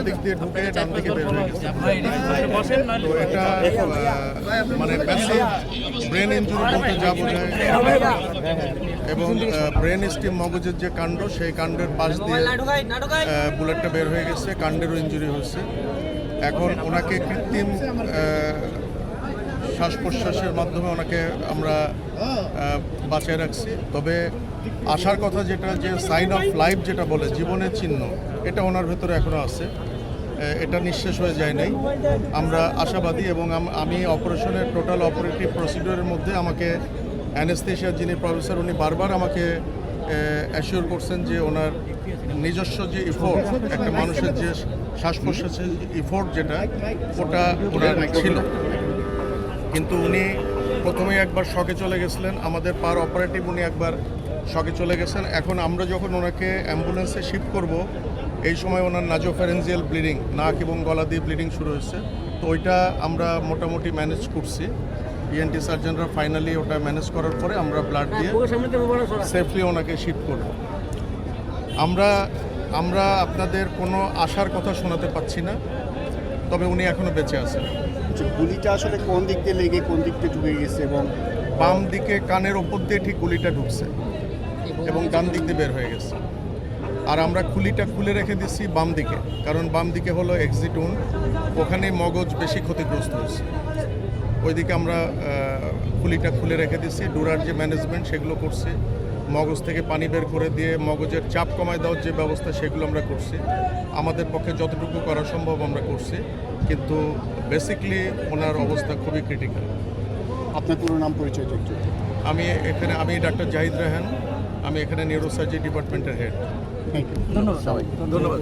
দিক দিয়ে ঢুকে ডান দিকে বের হয়ে গেছে। তো এটা মানে প্যাসিভ ব্রেন ইনজুরি বলতে যা বোঝায়, এবং ব্রেন স্টিম মগজের যে কাণ্ড সেই কাণ্ডের পাশ দিয়ে বুলেটটা বের হয়ে গেছে, কাণ্ডেরও ইনজুরি হয়েছে। এখন ওনাকে কৃত্রিম শ্বাস প্রশ্বাসের মাধ্যমে ওনাকে আমরা বাঁচিয়ে রাখছি। তবে আসার কথা যেটা, যে সাইন অফ লাইফ যেটা বলে, জীবনের চিহ্ন, এটা ওনার ভেতরে এখনও আছে, এটা নিঃশেষ হয়ে যায় নাই। আমরা আশাবাদী, এবং আমি অপারেশনের টোটাল অপারেটিভ প্রসিডিওরের মধ্যে আমাকে অ্যানেস্থেশিয়ার যিনি প্রফেসর, উনি বারবার আমাকে অ্যাসিওর করছেন যে ওনার নিজস্ব যে ইফোর্ট, একটা মানুষের যে শ্বাস প্রশ্বাসের ইফোর্ট যেটা, ওটা ওনার ছিল। কিন্তু উনি প্রথমেই একবার শকে চলে গেছিলেন, আমাদের পার অপারেটিভ উনি একবার শকে চলে গেছেন। এখন আমরা যখন ওনাকে অ্যাম্বুলেন্সে শিফট করব, এই সময় ওনার নাজোফ্যারেঞ্জিয়াল ব্লিডিং, নাক এবং গলা দিয়ে ব্লিডিং শুরু হয়েছে। তো ওইটা আমরা মোটামুটি ম্যানেজ করছি, ইএনটি সার্জনরা ফাইনালি ওটা ম্যানেজ করার পরে আমরা ব্লাড দিয়ে সেফলি ওনাকে শিফট করব। আমরা আপনাদের কোনো আশার কথা শোনাতে পাচ্ছি না, তবে উনি এখনও বেঁচে আছেন। গুলিটা আসলে কোন দিক দিয়ে লেগে কোন দিক দিয়ে ঢুকে গেছে? এবং বাম দিকে কানের ওপর দিয়ে ঠিক গুলিটা ঢুকছে এবং ডান দিক দিয়ে বের হয়ে গেছে। আর আমরা খুলিটা খুলে রেখে দিচ্ছি বাম দিকে, কারণ বাম দিকে হলো এক্সিট উন্ড, ওখানে মগজ বেশি ক্ষতিগ্রস্ত হয়েছে। ওইদিকে আমরা খুলিটা খুলে রেখে দিচ্ছি। ডুরার যে ম্যানেজমেন্ট সেগুলো করছি, মগজ থেকে পানি বের করে দিয়ে মগজের চাপ কমায় দেওয়ার যে ব্যবস্থা সেগুলো আমরা করছি। আমাদের পক্ষে যতটুকু করা সম্ভব আমরা করছি, কিন্তু বেসিকলি ওনার অবস্থা খুবই ক্রিটিক্যাল। আপনার পুরো নাম পরিচয় একটু? আমি ডাক্তার জাহিদ রায়হান, আমি এখানে নিউরোসার্জারি ডিপার্টমেন্টের হেড। Thank you. ধন্যবাদ সবাই। ধন্যবাদ।